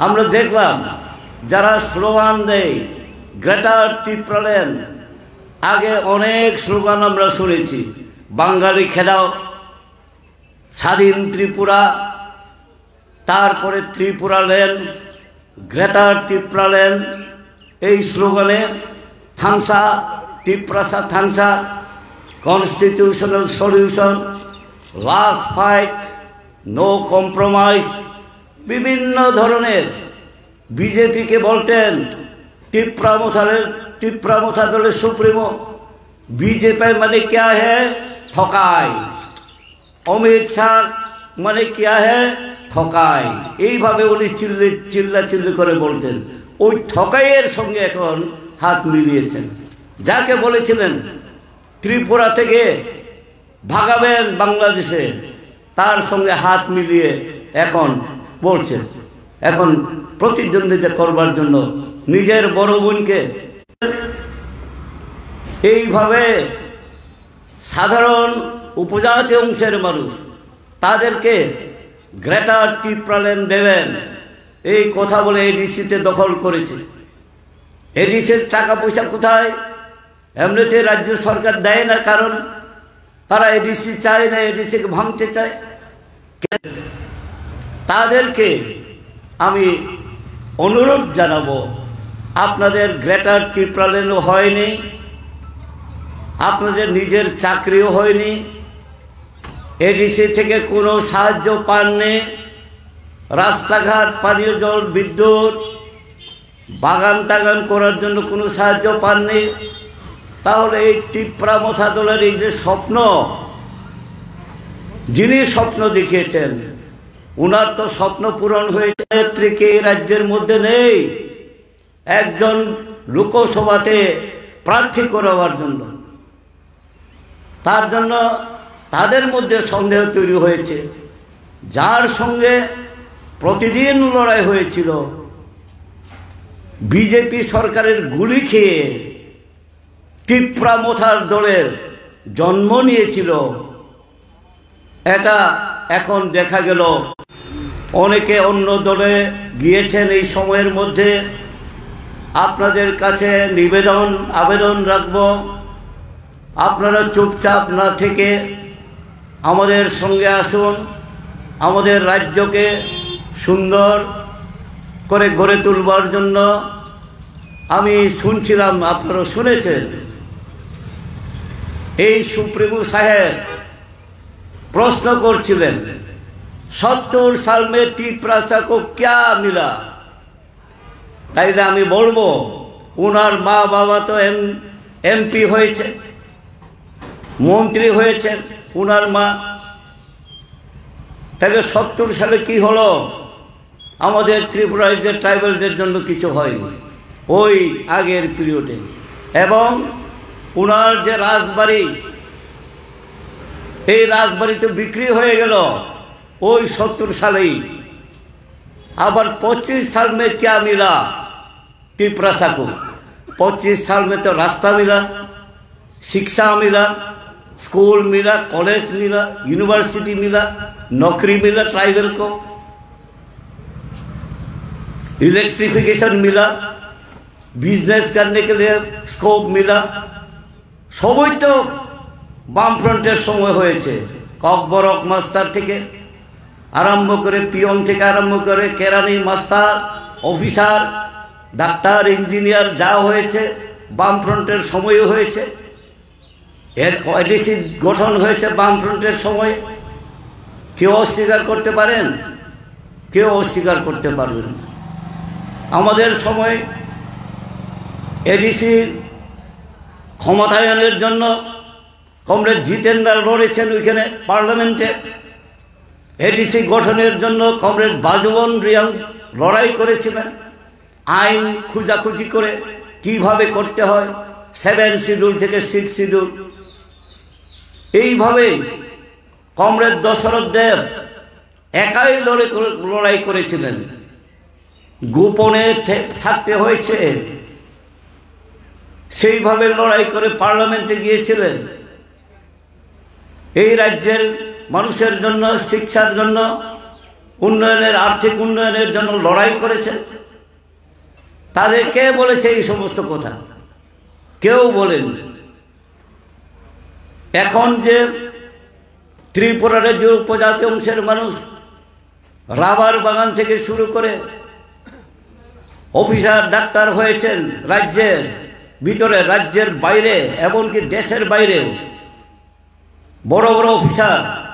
আমরা দেখলাম যারা স্লোগান দেয় গ্রেটার ত্রিপুরাল্যান্ড, আগে অনেক স্লোগান আমরা শুনেছি, বাঙালি খেদাও, স্বাধীন ত্রিপুরা, তারপরে ত্রিপুরাল্যান্ড, গ্রেটার ত্রিপুরাল্যান্ড, এই স্লোগানে থানসা ত্রিপুরাসা থানসা, constitutional solution, last fight, no compromise, বিভিন্ন ধরনের। বিজেপিকে বলতেন ত্রিপুরা দলের সুপ্রিমো, बीजेपी माने क्या है, ठकाई। अमित शाह माने क्या है, ठकाई। এইভাবে উনি চিল্লাচিল্লি করে বলতেন। ওই ঠকাইয়ের সঙ্গে এখন হাত মিলিয়েছেন। যাকে বলেছিলেন ত্রিপুরা থেকে ভাগাবেন বাংলাদেশে, তার সঙ্গে হাত মিলিয়ে এখন বলছেন, এখন প্রতিদ্বন্দ্বিতা করবার জন্য নিজের বড় বোনকে। এইভাবে সাধারণ উপজাতি অংশের মানুষ তাদেরকে গ্রেটার ত্রিপুরাল্যান্ড দেবেন এই কথা বলে এডিসিতে দখল করেছে। এডিসির টাকা পয়সা কোথায়? এমনিতে রাজ্য সরকার দেয় না, কারণ তারা এডিসি চায় না, এডিসিকে ভাঙতে চায়। তাদেরকে আমি অনুরোধ জানাবো, আপনাদের গ্রেটার ত্রিপুরাল্যান্ডও হয়নি, আপনাদের নিজের চাকরিও হয়নি, এডিসি থেকে কোনো সাহায্য পাননি, রাস্তাঘাট, পানীয় জল, বিদ্যুৎ, বাগান টাগান করার জন্য কোনো সাহায্য পাননি। তাহলে এই ত্রিপুরা মথা দলের এই যে স্বপ্ন, যিনি স্বপ্ন দেখিয়েছেন, উনার তো স্বপ্ন পূরণ হয়েছে। নেত্রীকে এই রাজ্যের মধ্যে নেই একজন লোকসভাতে প্রার্থী করাবার জন্য। তার জন্য তাদের মধ্যে সন্দেহ তৈরি হয়েছে। যার সঙ্গে প্রতিদিন লড়াই হয়েছিল, বিজেপি সরকারের গুলি খেয়ে ত্রিপুরা মথার দলের জন্ম নিয়েছিল, এটা এখন দেখা গেল। অনেকে অন্য দলে গিয়েছেন। এই সময়ের মধ্যে আপনাদের কাছে আবেদন রাখব, আপনারা চুপচাপ না থেকে আমাদের সঙ্গে আসুন। আমাদের রাজ্যকে সুন্দর করে গড়ে তুলবার জন্য আমি শুনছিলাম, আপনারা শুনেছেন, এই সুপ্রিমো সাহেব প্রশ্ন করছিলেন 70 साल में ত্রিপুরা को क्या मिला। তাইলে আমি বলবো, ওনার মা বাবা তো এমপি হয়েছে, মন্ত্রী হয়েছেন ওনার মা। তাহলে 70 সালে কি হলো? আমাদের ত্রিপুরায় যে ট্রাইবালদের জন্য কিছু হয়নি ওই আগের পিরিয়ডে। এবং ওনার যে রাজবাড়ি, এই রাজবাড়ি তো বিক্রি হয়ে গেল ওই 70 সালেই। আবার 25 साल में क्या मिला ত্রিপুরা को? 25 साल में तो रास्ता मिला, शिक्षा मिला, स्कूल मिला, कॉलेज मिला, यूनिवर्सिटी मिला, नौकरी मिला ट्राइबल को, इलेक्ट्रिफिकेशन मिला, बिजनेस करने के लिए स्कोप मिला। सबई तो বামফ্রন্টের সময় হয়েছে। ককবরক মাস্টার থেকে আরম্ভ করে, পিয়ন থেকে আরম্ভ করে, কেরানি মাস্টার, অফিসার, ডাক্তার, ইঞ্জিনিয়ার যা হয়েছে বামফ্রন্টের সময়ে হয়েছে। এর এডিসি গঠন হয়েছে বামফ্রন্টের সময়ে। কেউ অস্বীকার করতে পারেন? কেউ অস্বীকার করতে পারবেন না। আমাদের সময় এডিসির ক্ষমতায়নের জন্য কমরেড জিতেন্দ্র লড়েছেন ওইখানে পার্লামেন্টে। এডিসি গঠনের জন্য কমরেড বাজবন রিয়াং লড়াই করেছিলেন, আইন খুঁজাখুঁজি করে কিভাবে করতে হয়, 7 শিডিউল থেকে 6 শিডিউল। এইভাবে কমরেড দশরথ দেব একাই লড়াই করেছিলেন, গোপনে থাকতে হয়েছে। সেইভাবে লড়াই করে পার্লামেন্টে গিয়েছিলেন। এই রাজ্যের মানুষের জন্য, শিক্ষার জন্য, উন্নয়নের, আর্থিক উন্নয়নের জন্য লড়াই করেছেন? তাদের কে বলেছে এই সমস্ত কথা? কেউ বলেন। এখন যে ত্রিপুরার যে উপজাতি অংশের মানুষ রাবার বাগান থেকে শুরু করে অফিসার, ডাক্তার হয়েছেন, রাজ্যের ভিতরে, রাজ্যের বাইরে, এমনকি দেশের বাইরেও বড় বড় অফিসার